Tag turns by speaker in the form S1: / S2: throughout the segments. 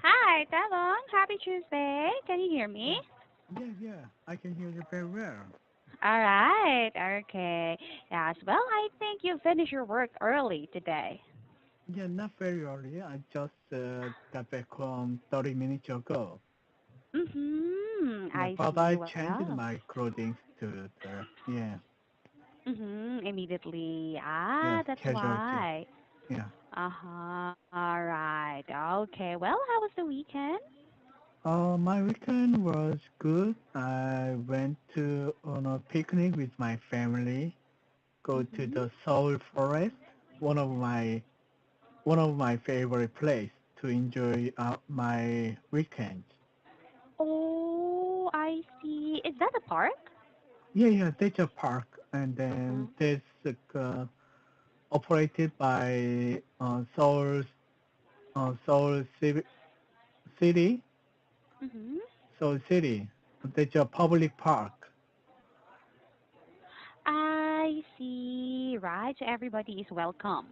S1: Hi, Talong. Happy Tuesday. Can you hear me?
S2: Yeah, yeah. I can hear you very well.
S1: All right. Okay. Yes. Well, I think you finished your work early today.
S2: Yeah, not very early. I just got back home 30 minutes ago. Yeah,
S1: I
S2: but
S1: see.
S2: I changed
S1: Well.
S2: my clothing to yeah,
S1: Immediately.
S2: yes,
S1: That's
S2: casualty.
S1: why.
S2: Yeah.
S1: All right. Okay. Well, how was the weekend?
S2: My weekend was good. I went to on a picnic with my family. Go to
S1: Mhm.
S2: the Seoul Forest, one of my one of my favorite place to enjoy my weekends.
S1: Oh, I see. Is that a park?
S2: Yeah, yeah, there's a park, and then
S1: Uh,
S2: there's operated by Seoul City,
S1: mhm.
S2: Seoul City. There's a public park.
S1: I see. Right. So everybody is welcome.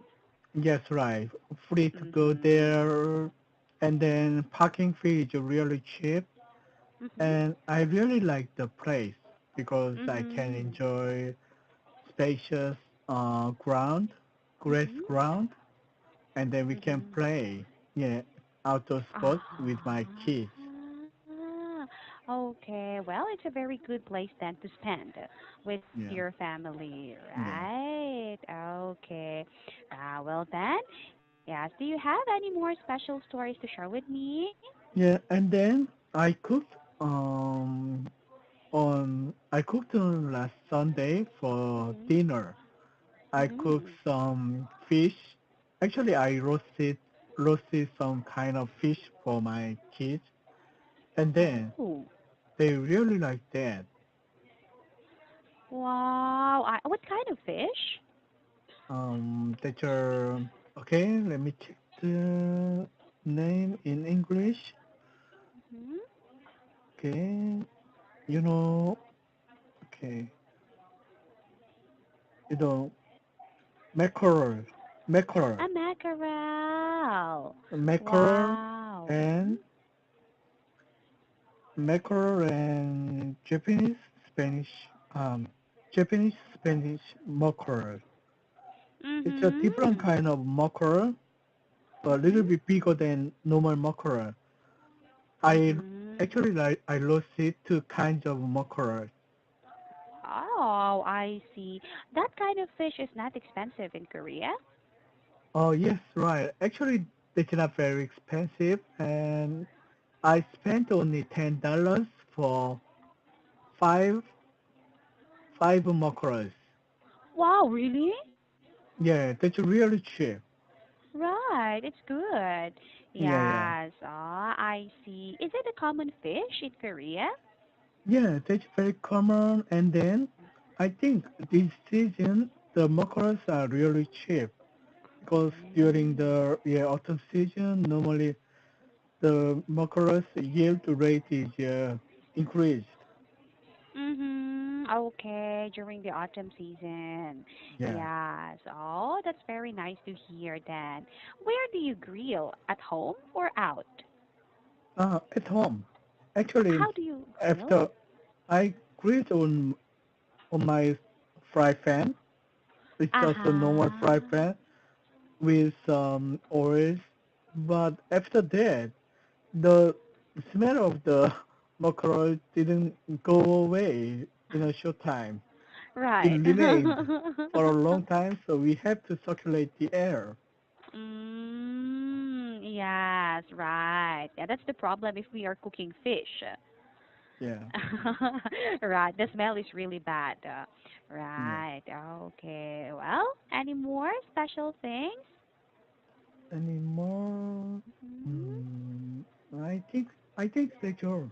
S2: Yes, right. Free to go
S1: Mhm.
S2: there, and then parking fee is really cheap.
S1: Mhm.
S2: And I really like the place because I can
S1: Mhm.
S2: enjoy spacious ground, grass
S1: Mhm.
S2: ground, and then we can
S1: Mhm.
S2: play, yeah, outdoor sports with my
S1: Ah.
S2: kids.
S1: Okay. Well, it's a very good place then to spend with
S2: Yeah,
S1: your family,
S2: yeah,
S1: right? Okay. Well then, yes. Do you have any more special stories to share with me?
S2: yeah. And then I cooked on last Sunday for
S1: Mhm.
S2: dinner. I cooked
S1: Mhm.
S2: some fish. Actually, I roasted some kind of fish for my kids, and then
S1: Oh.
S2: they really like that.
S1: Wow. What kind of fish?
S2: That's okay. Let me check the name in English.
S1: Mhm.
S2: Okay, you know, okay, you know, mackerel, mackerel,
S1: A mackerel.
S2: mackerel,
S1: Wow.
S2: and mackerel and um, Japanese Spanish mackerel. It's a different
S1: Mhm.
S2: kind of mackerel, but a
S1: Mhm.
S2: little bit bigger than normal mackerel. I
S1: Mhm.
S2: actually I lost it two kinds of mackerel.
S1: Oh, I see. That kind of fish is not expensive in Korea.
S2: Oh yes, right. Actually, it's not very expensive, and I spent only $10 for five five mackerels.
S1: Wow, really?
S2: Yeah, that's really cheap.
S1: Right, it's good.
S2: Yeah, yeah,
S1: Yes. I see. Is it a common fish in Korea?
S2: yeah. That's very common. And then I think this season the mackerels are really cheap because during
S1: Mm.
S2: the autumn season normally the mackerels yield rate is increased.
S1: Okay, during the autumn season.
S2: Yeah.
S1: Yes. Oh, that's very nice to hear then. Where do you grill? At home or out?
S2: At home. Actually,
S1: How do you grill?
S2: after I grilled on my fry pan, it's just a normal fry
S1: Uh-huh.
S2: pan with some oil. But after that, the smell of the mackerel didn't go away in a short time. It
S1: Right.
S2: remained for a long time, so we have to circulate the air.
S1: Yes, right. Yeah, that's the problem if we are cooking fish.
S2: Yeah,
S1: Right, the smell is really bad.
S2: yeah.
S1: Right, okay. Well, any more special things?
S2: Any more?
S1: Mhm.
S2: Mm, I think that's all.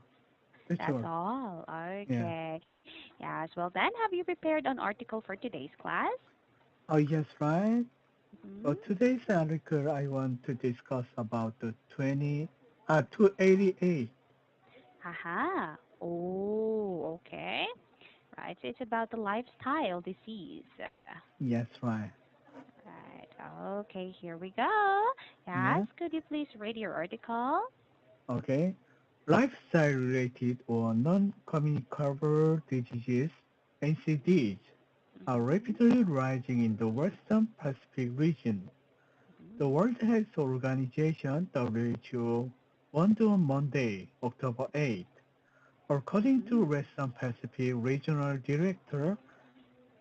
S2: That's
S1: That's
S2: all.
S1: all.
S2: Yeah.
S1: Okay. Yes, well then, have you prepared an article for today's class?
S2: Oh, yes, right.
S1: Hmm.
S2: Today's article I want to discuss about the 288.
S1: Haha. Oh, okay. Right, so it's about the lifestyle disease.
S2: Yes, right.
S1: Right, okay, here we go. Yes,
S2: Yeah.
S1: could you please read your article?
S2: Okay? Lifestyle-related or non-communicable diseases, NCDs, are
S1: Mhm.
S2: rapidly rising in the Western Pacific region. The
S1: Mhm.
S2: World Health Organization (WHO) warned on Monday, October 8, according to
S1: Mhm.
S2: Western Pacific Regional Director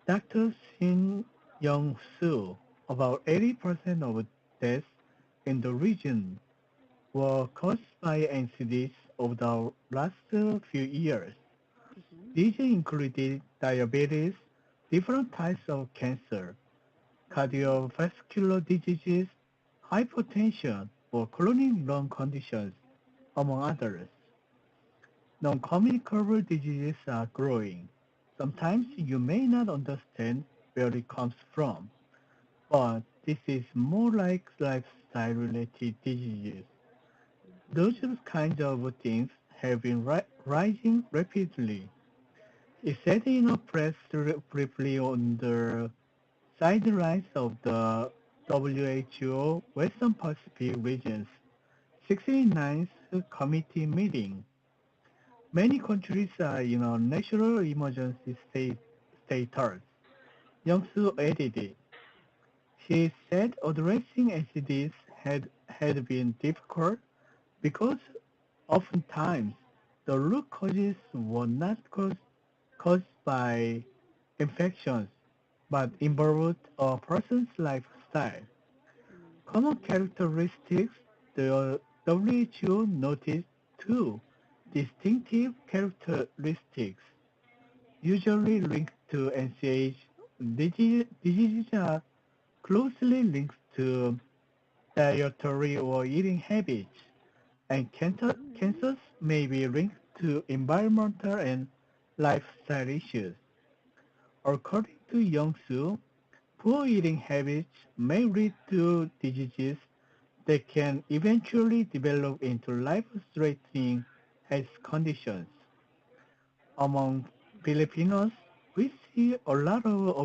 S2: Dr. Shin Young-soo, about 80% of deaths in the region were caused by NCDs over the last few years.
S1: Mhm.
S2: These included diabetes, different types of cancer,
S1: Mhm.
S2: cardiovascular diseases, hypertension, or chronic lung conditions, among others. Non-communicable diseases are growing. Sometimes
S1: Mhm.
S2: you may not understand where it comes from, but this is more like lifestyle-related diseases. Those
S1: Mhm.
S2: kinds of things have been rising rapidly. He said in a press briefly on the sidelines of the WHO Western Pacific Region's 69th committee meeting. Many countries are in a national emergency status. Young-soo
S1: Mhm.
S2: added it. She said addressing NCDs had been difficult because oftentimes the root causes were not caused by infections, but
S1: Mhm.
S2: involved a person's lifestyle. Common
S1: Mhm.
S2: characteristics, the WHO noticed two distinctive characteristics usually linked to NCH. Diseases are closely linked to dietary or eating habits, and
S1: Mhm.
S2: cancers may be linked to environmental and lifestyle issues. According to Young-soo, poor eating habits may lead to diseases that can eventually develop into life-threatening health conditions. Among Filipinos, we see a lot of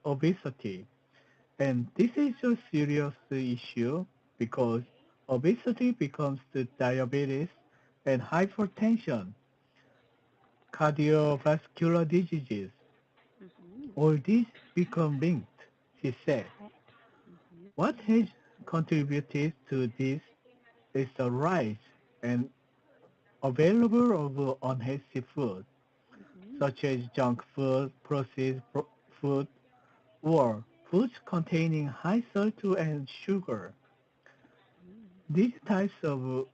S2: obesity, and this is a serious issue because obesity becomes the diabetes and hypertension, cardiovascular diseases.
S1: Mhm.
S2: All these become linked, he said.
S1: Right. Mhm.
S2: What has contributed to this is the rise and available of unhealthy food,
S1: Mhm.
S2: such as junk food, processed food, or foods containing high salt and sugar.
S1: Mhm.
S2: These types of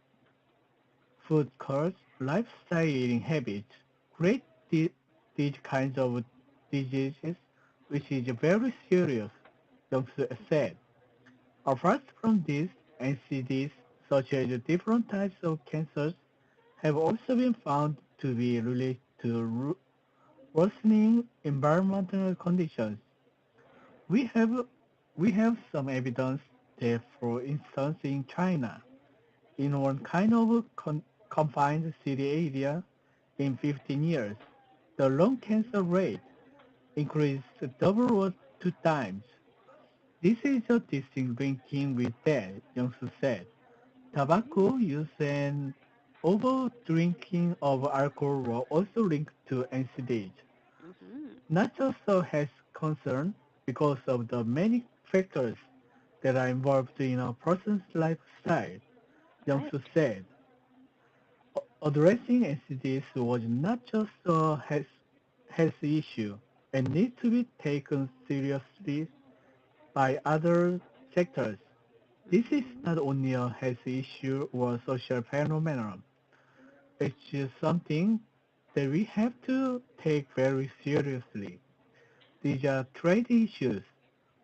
S2: food cause lifestyle eating habits create these kinds of diseases, which is very serious, Dr. said. Apart from this, NCDs, such as different types of cancers, have also been found to be related to worsening environmental conditions. We have we have some evidence that, for instance, in China, in one kind of confined city area, in 15 years, the lung
S1: Mhm.
S2: cancer rate increased double or two times. This is a distinct linking with that, Young-soo said.
S1: Mhm.
S2: Tobacco use and over-drinking of alcohol were also linked to NCDs.
S1: Mhm.
S2: Not just a health concern because of the many factors that are involved in a person's lifestyle,
S1: Right.
S2: Young-soo said. Addressing NCDs was not just a health issue and needs to be taken seriously by other sectors. This is
S1: Mhm.
S2: not only a health issue or social phenomenon. It's just something that we have to take very seriously. These are trade issues,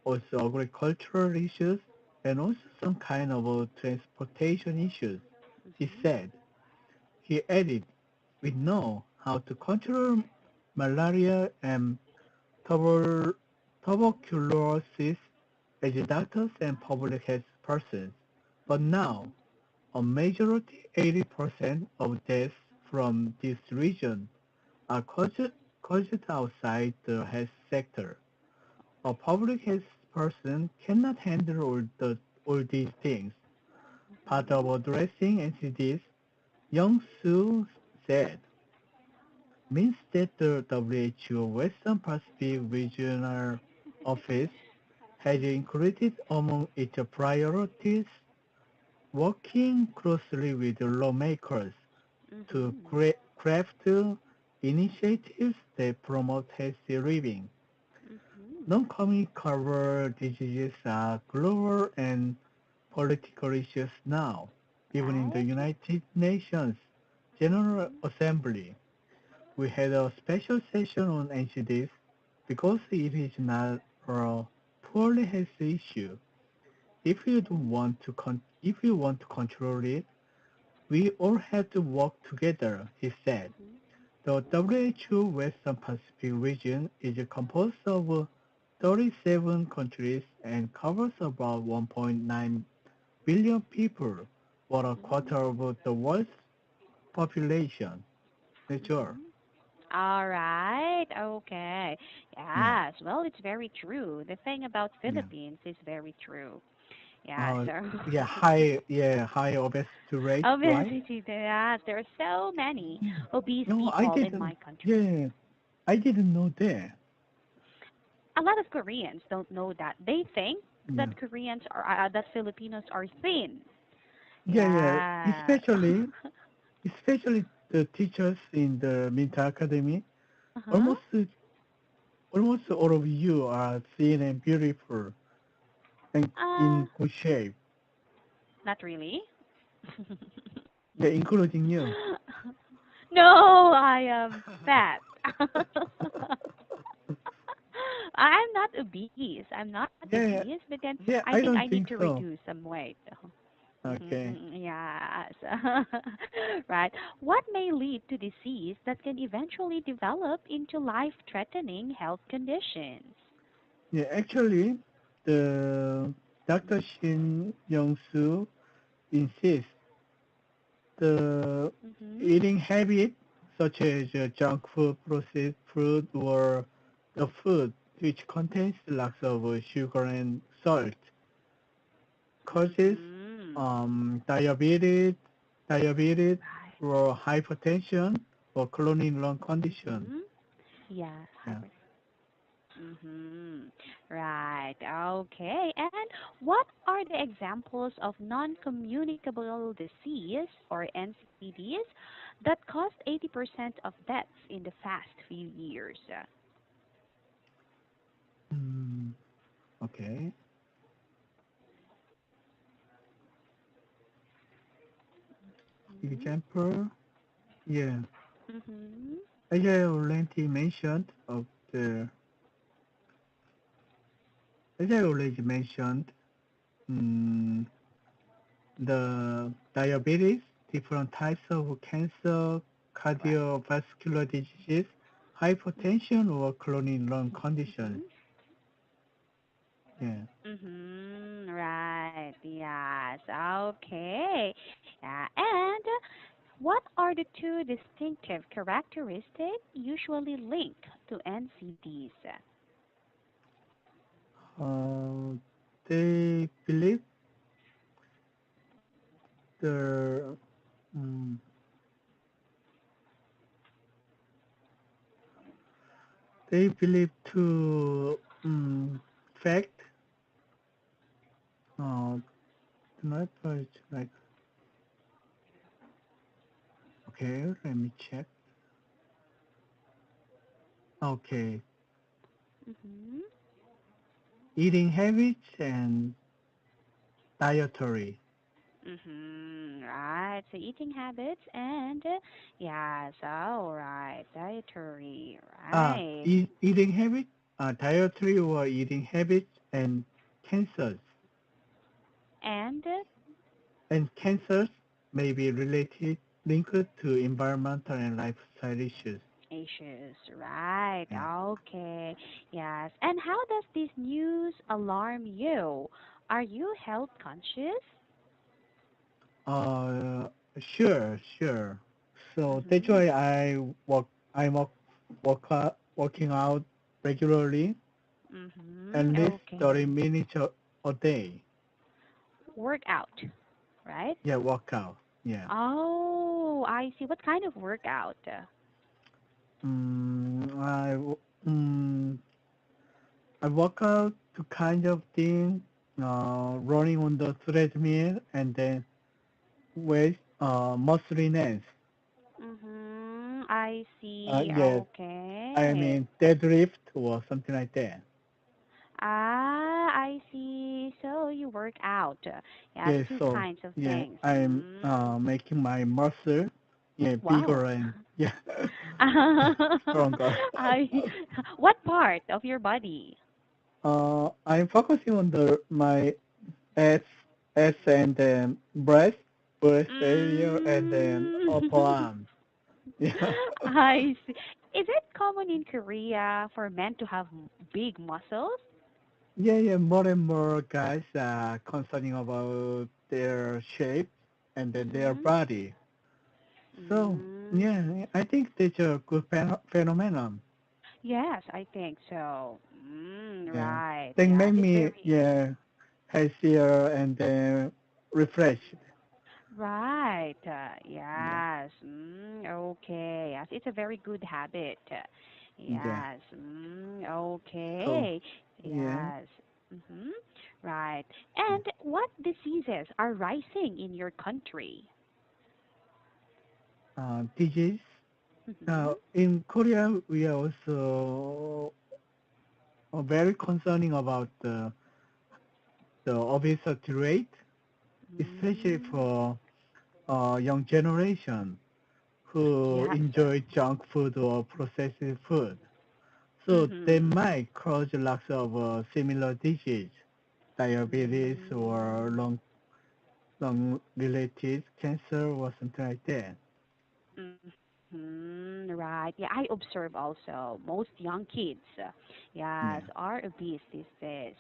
S2: also agricultural issues, and also some kind of transportation issues, he
S1: Mhm.
S2: said. He added, we know how to control malaria and tuber- tuberculosis as doctors and public health persons, but now
S1: Mhm.
S2: a majority, 80% of deaths from this region are caused outside the health sector. A public health person cannot handle all these things. Part
S1: Mhm.
S2: of addressing NCDs Young Su said, means that the WHO Western Pacific Regional Office has included among its priorities working closely with lawmakers to
S1: Mhm.
S2: craft initiatives that promote healthy living.
S1: Mhm.
S2: Non-communicable diseases are global and political issues now, even in the
S1: Right.
S2: United Nations General
S1: Mhm.
S2: Assembly. We had a special session on NCDs because it is not a poorly health issue. If you don't
S1: Mhm.
S2: want to if you want to control it, we all have to work together, he said.
S1: Mhm.
S2: The WHO Western Pacific region is composed of 37 countries and covers about 1.9 billion people, or a quarter
S1: Mhm.
S2: of the world's population. That's all.
S1: Mhm. All right. Okay.
S2: Yeah,
S1: Yes. Well, it's very true. The thing about
S2: yeah.
S1: Philippines is very true. Yeah.
S2: Uh,
S1: So
S2: high obesity rate, right?
S1: obesity. Yes, there are so many obese
S2: No, I
S1: people in
S2: didn't.
S1: my country.
S2: Yeah, I didn't know that.
S1: A lot of Koreans don't know that. They think
S2: Yeah,
S1: that Koreans are that Filipinos are thin.
S2: yeah, yeah.
S1: Yeah.
S2: Especially the teachers in the Minta Academy.
S1: Uh-huh.
S2: Almost, almost all of you are thin and beautiful and
S1: Uh,
S2: in good shape.
S1: not really.
S2: Yeah, including you.
S1: No, I am fat. I'm not obese. I'm not
S2: Yeah,
S1: obese,
S2: yeah,
S1: but then
S2: yeah.
S1: I
S2: I
S1: think I
S2: don't
S1: need
S2: think
S1: to
S2: so.
S1: reduce some weight.
S2: Okay.
S1: Yes. Right. What may lead to disease that can eventually develop into life-threatening health conditions?
S2: Yeah, actually, the Dr. Shin Young-soo insists the
S1: Mm-hmm.
S2: eating habit, such as junk food, processed food, or the food which contains lots of sugar and salt, causes
S1: Mm-hmm.
S2: diabetes, diabetes,
S1: Right.
S2: or hypertension, or chronic lung condition.
S1: Mm-hmm. Yes.
S2: Yeah.
S1: Mm-hmm. Right. Okay. And what are the examples of non-communicable disease or NCDs that caused 80% of deaths in the past few years?
S2: Mm, okay.
S1: Mm-hmm.
S2: Example. Yeah.
S1: Mm-hmm.
S2: As I already mentioned, as I already mentioned, mm, the diabetes, different types of cancer,
S1: Right.
S2: cardiovascular diseases, hypertension, or chronic lung conditions.
S1: Mm-hmm.
S2: Yeah.
S1: Mm-hmm. Right. Yes. Okay. And what are the two distinctive characteristics usually linked to NCDs?
S2: Uh, they believe the um, they believe to fact uh, not like okay, let me check. Okay,
S1: Mm-hmm.
S2: eating habits and dietary.
S1: Mm-hmm. Right. So eating habits and yes, all right. Dietary. Right.
S2: Eating habit, dietary or eating habits, and cancers.
S1: And
S2: And cancers may be related, linked to environmental and lifestyle issues.
S1: issues. Right.
S2: Yeah.
S1: Okay. Yes. And how does this news alarm you? Are you health conscious?
S2: Uh, sure. So that's
S1: Mm-hmm.
S2: why I working out regularly, at
S1: Mm-hmm.
S2: least 30
S1: Okay.
S2: minutes a day.
S1: Workout. Right?
S2: Yeah, workout. Yeah.
S1: Oh, I see. What kind of workout?
S2: Mm, I w- mm, I work out to kind of thing, running on the treadmill and then with muscliness.
S1: I see.
S2: Yes, I
S1: Okay.
S2: mean deadlift or something like that.
S1: I see. So you work out. Yes,
S2: Yeah,
S1: two
S2: so
S1: kinds of
S2: yeah,
S1: things.
S2: I'm making my muscle bigger
S1: Wow.
S2: and stronger.
S1: I what part of your body?
S2: I'm focusing on the my S S and then breast area and then upper
S1: Mm.
S2: arm. Yeah.
S1: I see. Is it common in Korea for men to have big muscles?
S2: Yeah, more and more guys are concerning about their shape and then their
S1: Mm-hmm.
S2: body. So,
S1: Mm.
S2: yeah, I think that's a good phenomenon.
S1: Yes, I think so.
S2: Yeah.
S1: Right.
S2: They
S1: Yes,
S2: make
S1: it's
S2: me,
S1: very
S2: healthier and then refreshed.
S1: right.
S2: Yeah.
S1: Yes. Okay. Yes, it's a very good habit.
S2: Yeah.
S1: Yes.
S2: So,
S1: Okay.
S2: yeah,
S1: Yes. Mm-hmm. Right. And what diseases are rising in your country?
S2: disease.
S1: Mm-hmm.
S2: In Korea, we are also very concerning about the obesity rate, especially
S1: Mm,
S2: for young generation who
S1: yes.
S2: enjoy junk food or processed food. So they
S1: Mm-hmm.
S2: might cause lots of similar disease, diabetes or
S1: Mm,
S2: lung related cancer or something like that.
S1: right. Yeah, I observe also most young kids, yes,
S2: Yeah,
S1: are obese these days.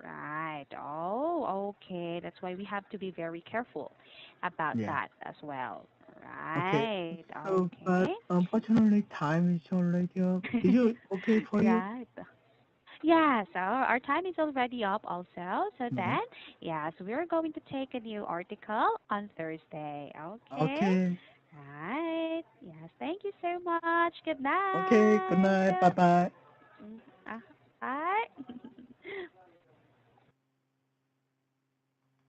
S1: Right. Oh, okay. That's why we have to be very careful about
S2: yeah.
S1: that as well.
S2: Okay.
S1: Right.
S2: So,
S1: Okay.
S2: but unfortunately, time is already up. Is it okay for you?
S1: Right. Yes, our time is already up also. So
S2: Yeah.
S1: then, yes, we're going to take a new article on Thursday. Okay?
S2: Okay.
S1: Right. Yes, thank you so much. Good
S2: Okay. Good
S1: night.
S2: night. Bye bye.
S1: Mm, uh, bye.